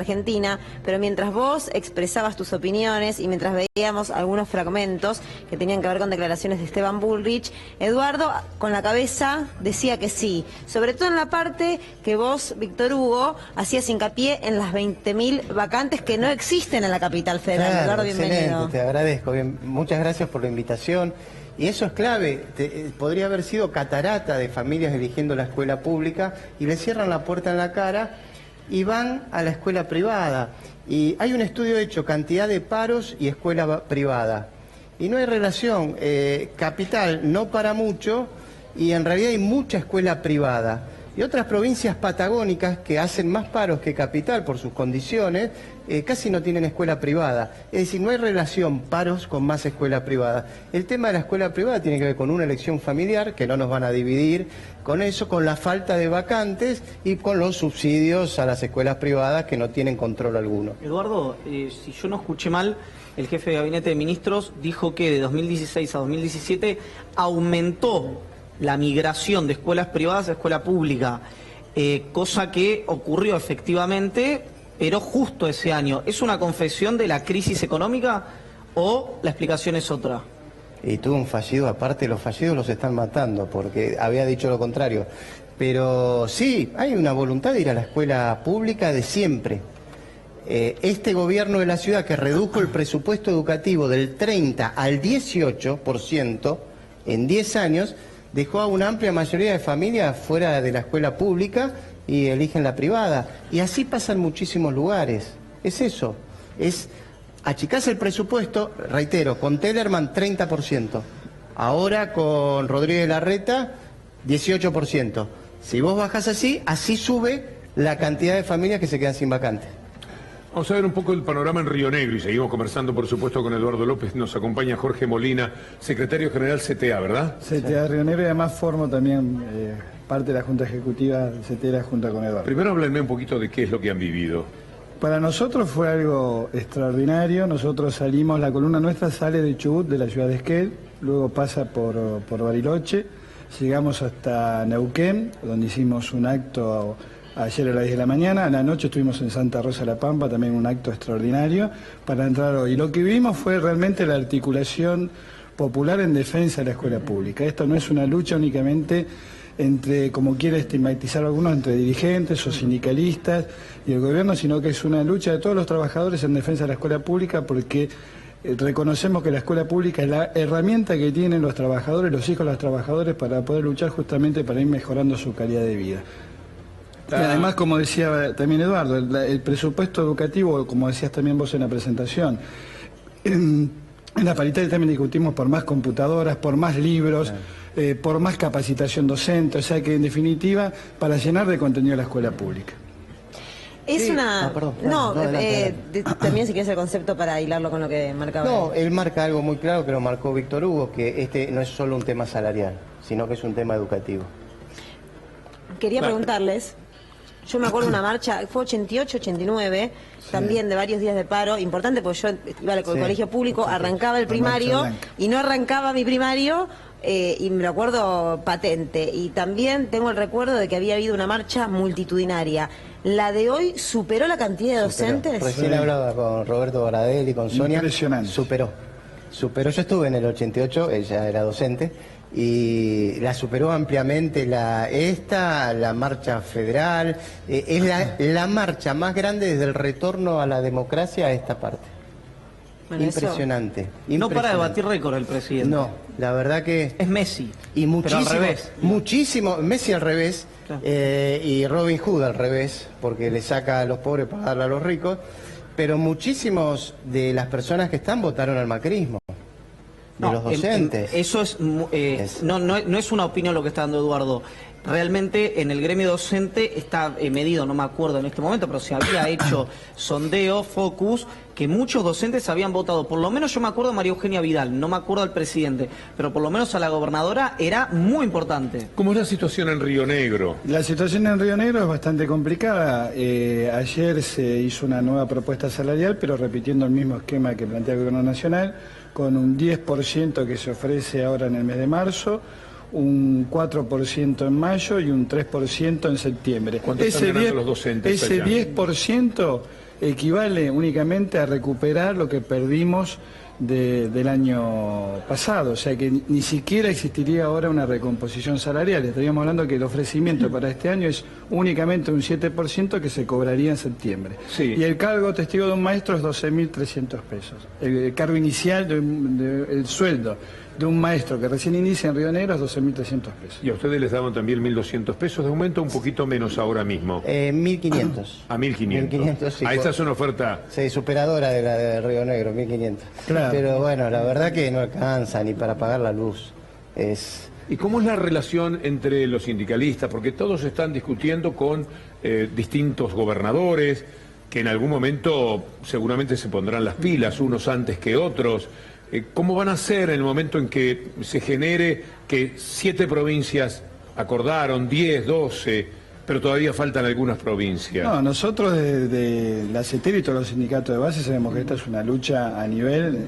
Argentina, pero mientras vos expresabas tus opiniones y mientras veíamos algunos fragmentos que tenían que ver con declaraciones de Esteban Bullrich, Eduardo con la cabeza decía que sí, sobre todo en la parte que vos, Víctor Hugo, hacías hincapié en las 20.000 vacantes que no existen en la capital federal. Claro, Eduardo, bienvenido. Excelente, te agradezco. Bien, muchas gracias por la invitación. Y eso es clave. Podría haber sido catarata de familias eligiendo la escuela pública y le cierran la puerta en la cara y van a la escuela privada. Y hay un estudio hecho, cantidad de paros y escuela privada. Y no hay relación. Capital no para mucho y en realidad hay mucha escuela privada. Y otras provincias patagónicas que hacen más paros que Capital por sus condiciones, casi no tienen escuela privada. Es decir, no hay relación paros con más escuela privada. El tema de la escuela privada tiene que ver con una elección familiar, que no nos van a dividir, con eso, con la falta de vacantes y con los subsidios a las escuelas privadas que no tienen control alguno. Eduardo, si yo no escuché mal, el jefe de Gabinete de Ministros dijo que de 2016 a 2017 aumentó la migración de escuelas privadas a escuela pública, cosa que ocurrió efectivamente, pero justo ese año. ¿Es una confesión de la crisis económica o la explicación es otra? Y tuvo un fallido, aparte los fallidos los están matando, porque había dicho lo contrario. Pero sí, hay una voluntad de ir a la escuela pública de siempre. Este gobierno de la ciudad que redujo el presupuesto educativo del 30 al 18% en 10 años, dejó a una amplia mayoría de familias fuera de la escuela pública y eligen la privada. Y así pasa en muchísimos lugares. Es eso, es achicarse el presupuesto, reitero, con Tellerman 30%, ahora con Rodríguez Larreta 18%. Si vos bajás así, así sube la cantidad de familias que se quedan sin vacantes. Vamos a ver un poco el panorama en Río Negro y seguimos conversando, por supuesto, con Eduardo López. Nos acompaña Jorge Molina, secretario general CTA, ¿verdad? CTA Río Negro y además formo también parte de la Junta Ejecutiva de CTA junto con Eduardo. Primero háblenme un poquito de qué es lo que han vivido. Para nosotros fue algo extraordinario. Nosotros salimos, la columna nuestra sale de Chubut, de la ciudad de Esquel, luego pasa por Bariloche, llegamos hasta Neuquén, donde hicimos un acto ayer a las 10 de la mañana, a la noche estuvimos en Santa Rosa de la Pampa, también un acto extraordinario para entrar hoy. Y lo que vimos fue realmente la articulación popular en defensa de la escuela pública. Esto no es una lucha únicamente entre, como quiere estigmatizar algunos, entre dirigentes o sindicalistas y el gobierno, sino que es una lucha de todos los trabajadores en defensa de la escuela pública, porque reconocemos que la escuela pública es la herramienta que tienen los trabajadores, los hijos de los trabajadores, para poder luchar justamente para ir mejorando su calidad de vida. Y además, como decía también Eduardo, el presupuesto educativo, como decías también vos en la presentación, en la paritaria también discutimos por más computadoras, por más libros, por más capacitación docente, o sea que en definitiva, para llenar de contenido la escuela pública. Es sí. una... Perdón, también si quieres el concepto para hilarlo con lo que marcaba. No, él marca algo muy claro que lo marcó Víctor Hugo, que este no es solo un tema salarial, sino que es un tema educativo. Quería preguntarles... Yo me acuerdo de una marcha, fue 88, 89, sí, también de varios días de paro, importante porque yo iba al colegio público, arrancaba el primario y no arrancaba mi primario y me lo acuerdo patente. Y también tengo el recuerdo de que había habido una marcha multitudinaria. ¿La de hoy superó la cantidad de docentes? Recién hablaba con Roberto Baradel y con Sonia. Impresionante. Superó. Yo estuve en el 88, ella era docente, y la superó ampliamente la marcha federal. Es la marcha más grande desde el retorno a la democracia a esta parte. Bueno, impresionante. No para de batir récord el presidente. No, la verdad que... Es Messi, y muchísimo, pero al revés. Muchísimo, Messi al revés, claro. Y Robin Hood al revés, porque le saca a los pobres para darle a los ricos, pero muchísimos de las personas que están votaron al macrismo. De los docentes. Eso es no es una opinión lo que está dando Eduardo. Realmente en el gremio docente está medido, no me acuerdo en este momento, pero se había hecho sondeo, focus, que muchos docentes habían votado, por lo menos yo me acuerdo a María Eugenia Vidal, no me acuerdo al presidente, pero por lo menos a la gobernadora era muy importante. ¿Cómo es la situación en Río Negro? La situación en Río Negro es bastante complicada. Ayer se hizo una nueva propuesta salarial, pero repitiendo el mismo esquema que plantea el Gobierno Nacional, con un 10% que se ofrece ahora en el mes de marzo, un 4% en mayo y un 3% en septiembre. ¿Cuánto están ganando los docentes ese allá? 10% equivale únicamente a recuperar lo que perdimos del año pasado, o sea que ni siquiera existiría ahora una recomposición salarial. Estaríamos hablando que el ofrecimiento para este año es únicamente un 7% que se cobraría en septiembre. Sí. Y el cargo testigo de un maestro es 12.300 pesos. El cargo inicial, el sueldo de un maestro que recién inicia en Río Negro es 12.300 pesos. Y a ustedes les daban también 1.200 pesos de aumento, un poquito menos ahora mismo. 1.500. A 1.500. 1.500, sí. Esta es una oferta. Sí, superadora de la de Río Negro, 1.500. Claro. Pero bueno, la verdad que no alcanza ni para pagar la luz. ¿Y cómo es la relación entre los sindicalistas? Porque todos están discutiendo con distintos gobernadores, que en algún momento seguramente se pondrán las pilas, unos antes que otros. ¿Cómo van a hacer en el momento en que se genere que 7 provincias acordaron, 10, 12, pero todavía faltan algunas provincias? No, nosotros desde la CETER y todos los sindicatos de base sabemos que esta es una lucha a nivel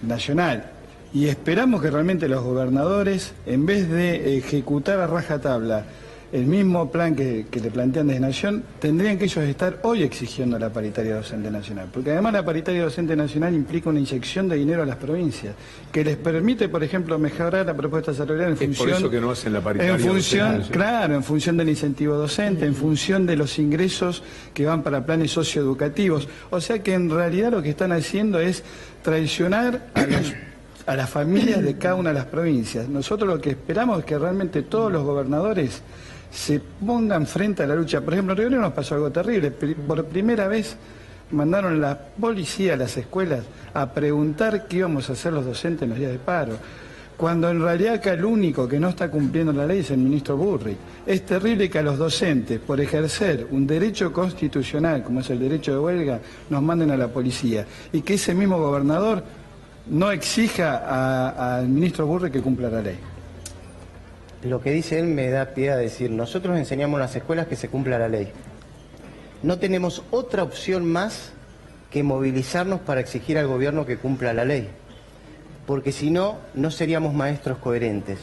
nacional. Y esperamos que realmente los gobernadores, en vez de ejecutar a rajatabla el mismo plan que le plantean desde Nación, tendrían que ellos estar hoy exigiendo la paritaria docente nacional. Porque además la paritaria docente nacional implica una inyección de dinero a las provincias, que les permite, por ejemplo, mejorar la propuesta salarial en función... Es por eso que no hacen la paritaria docente. Claro, en función del incentivo docente, en función de los ingresos que van para planes socioeducativos. O sea que en realidad lo que están haciendo es traicionar a las familias de cada una de las provincias. Nosotros lo que esperamos es que realmente todos los gobernadores se pongan frente a la lucha. Por ejemplo, en Río Negro nos pasó algo terrible. Por primera vez mandaron la policía a las escuelas a preguntar qué íbamos a hacer los docentes en los días de paro, cuando en realidad acá el único que no está cumpliendo la ley es el ministro Bullrich. Es terrible que a los docentes, por ejercer un derecho constitucional, como es el derecho de huelga, nos manden a la policía, y que ese mismo gobernador no exija al ministro Bullrich que cumpla la ley. Lo que dice él me da pie a decir, nosotros enseñamos en las escuelas que se cumpla la ley. No tenemos otra opción más que movilizarnos para exigir al gobierno que cumpla la ley. Porque si no, no seríamos maestros coherentes.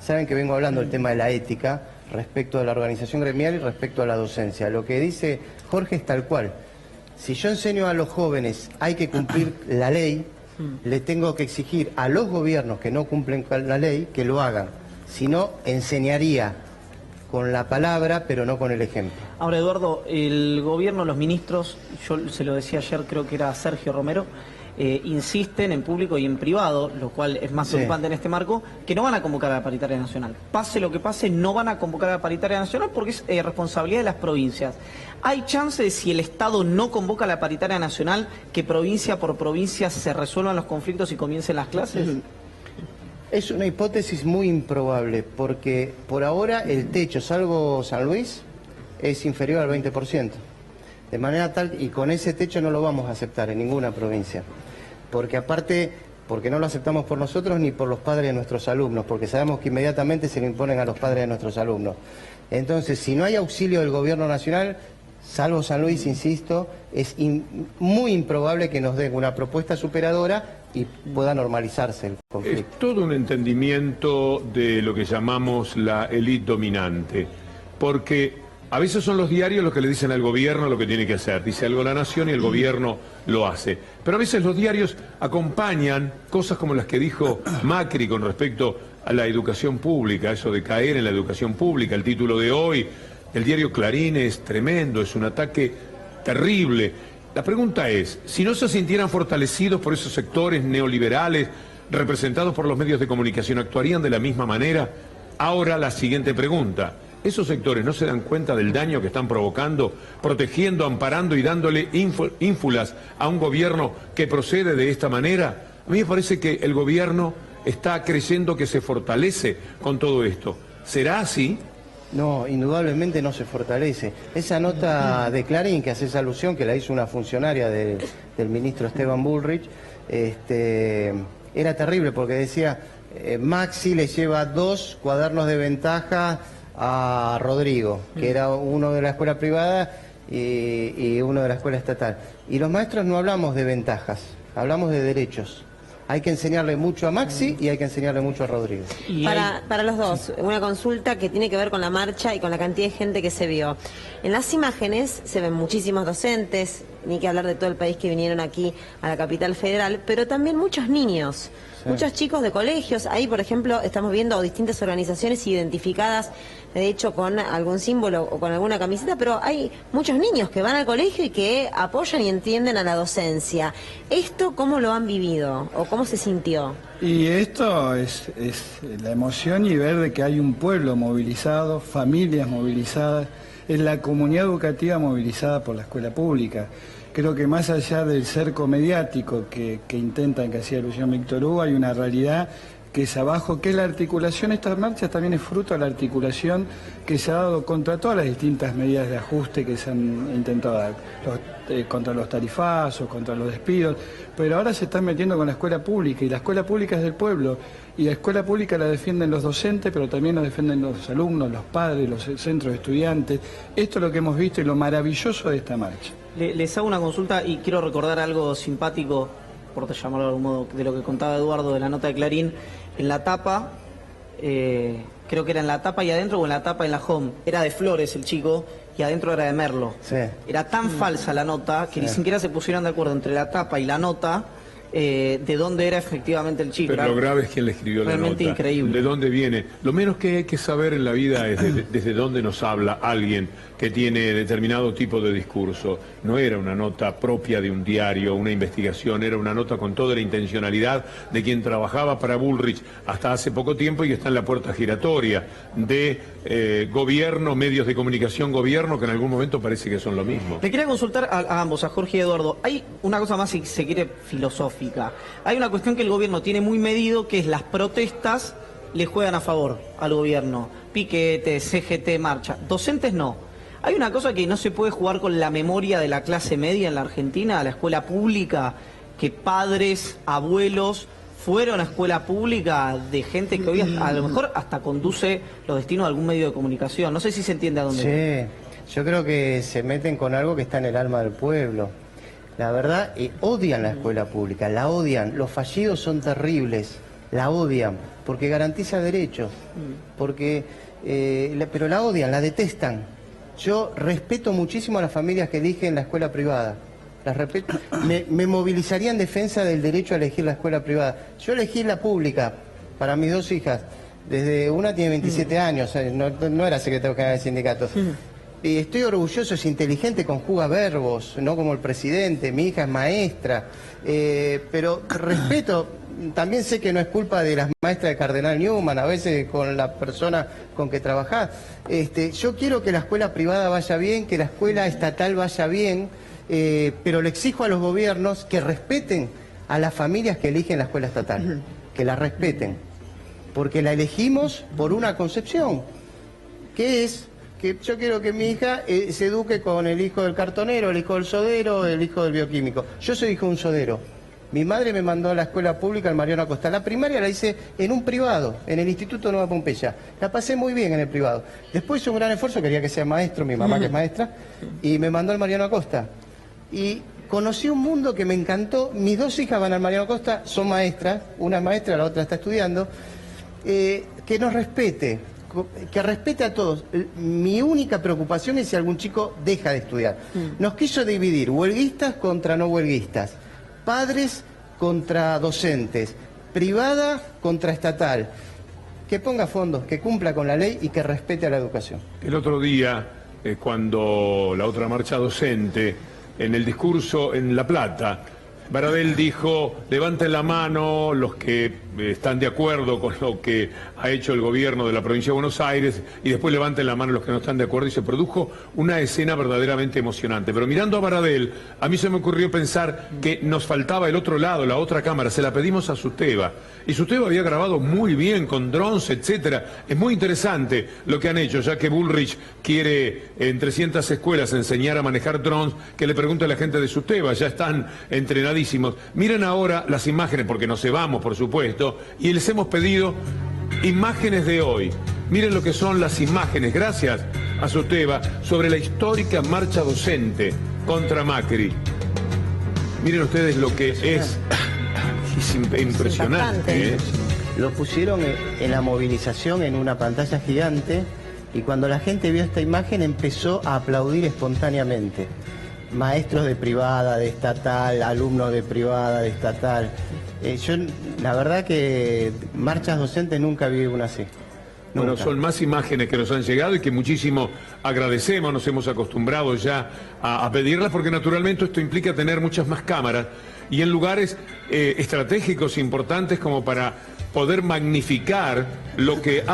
Saben que vengo hablando del tema de la ética respecto a la organización gremial y respecto a la docencia. Lo que dice Jorge es tal cual. Si yo enseño a los jóvenes hay que cumplir la ley, le tengo que exigir a los gobiernos que no cumplen con la ley que lo hagan. Si no, enseñaría con la palabra, pero no con el ejemplo. Ahora, Eduardo, el gobierno, los ministros, yo se lo decía ayer, creo que era Sergio Romero, insisten en público y en privado, lo cual es más preocupante en este marco, que no van a convocar a la paritaria nacional. Pase lo que pase, no van a convocar a la paritaria nacional porque es responsabilidad de las provincias. ¿Hay chance de, si el Estado no convoca a la paritaria nacional, que provincia por provincia se resuelvan los conflictos y comiencen las clases? Es una hipótesis muy improbable, porque por ahora el techo, salvo San Luis, es inferior al 20%. De manera tal, y con ese techo no lo vamos a aceptar en ninguna provincia. Porque aparte, porque no lo aceptamos por nosotros ni por los padres de nuestros alumnos, porque sabemos que inmediatamente se lo imponen a los padres de nuestros alumnos. Entonces, si no hay auxilio del gobierno nacional, salvo San Luis, insisto, es muy improbable que nos den una propuesta superadora y pueda normalizarse el conflicto. Es todo un entendimiento de lo que llamamos la élite dominante, porque a veces son los diarios los que le dicen al gobierno lo que tiene que hacer. Dice algo la nación y el gobierno lo hace. Pero a veces los diarios acompañan cosas como las que dijo Macri con respecto a la educación pública, eso de caer en la educación pública. El título de hoy, el diario Clarín, es tremendo, es un ataque terrible. La pregunta es, si no se sintieran fortalecidos por esos sectores neoliberales representados por los medios de comunicación, ¿actuarían de la misma manera? Ahora la siguiente pregunta. ¿Esos sectores no se dan cuenta del daño que están provocando, protegiendo, amparando y dándole ínfulas a un gobierno que procede de esta manera? A mí me parece que el gobierno está creyendo que se fortalece con todo esto. ¿Será así? No, indudablemente no se fortalece. Esa nota de Clarín, que hace esa alusión, que la hizo una funcionaria del ministro Esteban Bullrich, era terrible porque decía, Maxi le lleva 2 cuadernos de ventaja a Rodrigo, que era uno de la escuela privada y uno de la escuela estatal. Y los maestros no hablamos de ventajas, hablamos de derechos. Hay que enseñarle mucho a Maxi y hay que enseñarle mucho a Rodrigo. Para los dos, una consulta que tiene que ver con la marcha y con la cantidad de gente que se vio. En las imágenes se ven muchísimos docentes, ni que hablar de todo el país que vinieron aquí a la capital federal, pero también muchos niños. Sí. Muchos chicos de colegios, ahí por ejemplo estamos viendo distintas organizaciones identificadas, de hecho con algún símbolo o con alguna camiseta, pero hay muchos niños que van al colegio y que apoyan y entienden a la docencia. ¿Esto cómo lo han vivido o cómo se sintió? Y esto es la emoción y ver de que hay un pueblo movilizado, familias movilizadas, es la comunidad educativa movilizada por la escuela pública. Creo que más allá del cerco mediático que intentan, que hacía alusión Víctor Hugo, hay una realidad que es abajo, que es la articulación. Estas marchas también es fruto de la articulación que se ha dado contra todas las distintas medidas de ajuste que se han intentado dar, contra los tarifazos, contra los despidos, pero ahora se están metiendo con la escuela pública, y la escuela pública es del pueblo, y la escuela pública la defienden los docentes, pero también la defienden los alumnos, los padres, los centros de estudiantes. Esto es lo que hemos visto y lo maravilloso de esta marcha. Les hago una consulta y quiero recordar algo simpático, por llamarlo de algún modo, de lo que contaba Eduardo de la nota de Clarín. En la tapa, creo que era en la tapa y adentro, o en la tapa en la home, era de Flores el chico y adentro era de Merlo. Sí. Era tan falsa la nota que ni siquiera se pusieron de acuerdo entre la tapa y la nota de dónde era efectivamente el chico. Pero lo grave es quién le escribió la nota. Realmente increíble. De dónde viene. Lo menos que hay que saber en la vida es desde dónde nos habla alguien que tiene determinado tipo de discurso. No era una nota propia de un diario, una investigación, era una nota con toda la intencionalidad de quien trabajaba para Bullrich hasta hace poco tiempo y que está en la puerta giratoria de gobierno, medios de comunicación, gobierno, que en algún momento parece que son lo mismo. Le quería consultar a ambos, a Jorge y Eduardo. Hay una cosa más, si se quiere, filosófica. Hay una cuestión que el gobierno tiene muy medido, que es las protestas le juegan a favor al gobierno. Piquete, CGT, marcha. Docentes no. Hay una cosa que no se puede jugar con la memoria de la clase media en la Argentina, la escuela pública, que padres, abuelos fueron a escuela pública de gente que hoy a lo mejor hasta conduce los destinos de algún medio de comunicación. No sé si se entiende a dónde. Sí, yo creo que se meten con algo que está en el alma del pueblo. La verdad, odian la escuela pública, la odian. Los fallidos son terribles, la odian, porque garantiza derechos, porque, pero la odian, la detestan. Yo respeto muchísimo a las familias que eligen la escuela privada. Las respeto. Me movilizaría en defensa del derecho a elegir la escuela privada. Yo elegí la pública para mis dos hijas. Desde una tiene 27 años, no era secretario general del sindicato. Y estoy orgulloso, es inteligente, conjuga verbos, no como el presidente. Mi hija es maestra. Pero respeto. También sé que no es culpa de las maestras de Cardenal Newman, a veces con la persona con que trabajás. Yo quiero que la escuela privada vaya bien, que la escuela estatal vaya bien, pero le exijo a los gobiernos que respeten a las familias que eligen la escuela estatal, que la respeten, porque la elegimos por una concepción, que es que yo quiero que mi hija se eduque con el hijo del cartonero, el hijo del sodero, el hijo del bioquímico. Yo soy hijo de un sodero. Mi madre me mandó a la escuela pública al Mariano Acosta. La primaria la hice en un privado, en el Instituto Nueva Pompeya. La pasé muy bien en el privado. Después hice un gran esfuerzo, quería que sea maestro, mi mamá que es maestra, y me mandó al Mariano Acosta. Y conocí un mundo que me encantó. Mis dos hijas van al Mariano Acosta, son maestras, una es maestra, la otra está estudiando. Que nos respete, que respete a todos. Mi única preocupación es si algún chico deja de estudiar. Nos quiso dividir huelguistas contra no huelguistas. Padres contra docentes, privada contra estatal. Que ponga fondos, que cumpla con la ley y que respete a la educación. El otro día, cuando la otra marcha docente, en el discurso en La Plata, Baradel dijo, levanten la mano los que están de acuerdo con lo que ha hecho el gobierno de la provincia de Buenos Aires, y después levanten la mano los que no están de acuerdo, y se produjo una escena verdaderamente emocionante. Pero mirando a Baradel, a mí se me ocurrió pensar que nos faltaba el otro lado, la otra cámara. Se la pedimos a Susteva, y Susteva había grabado muy bien con drones, etcétera. Es muy interesante lo que han hecho, ya que Bullrich quiere en 300 escuelas enseñar a manejar drones, que le pregunte a la gente de Susteva, ya están entrenadísimos. Miren ahora las imágenes, porque nos cebamos, por supuesto, y les hemos pedido imágenes de hoy. Miren lo que son las imágenes, gracias a Susteva, sobre la histórica marcha docente contra Macri. Miren ustedes lo que es impresionante. Lo pusieron en la movilización en una pantalla gigante, y cuando la gente vio esta imagen empezó a aplaudir espontáneamente. maestros de privada, de estatal, alumnos de privada, de estatal. Yo, la verdad que marchas docentes nunca vi una así. Bueno, Nunca. son más imágenes que nos han llegado y que muchísimo agradecemos, nos hemos acostumbrado ya a pedirlas, porque naturalmente esto implica tener muchas más cámaras y en lugares estratégicos importantes como para poder magnificar lo que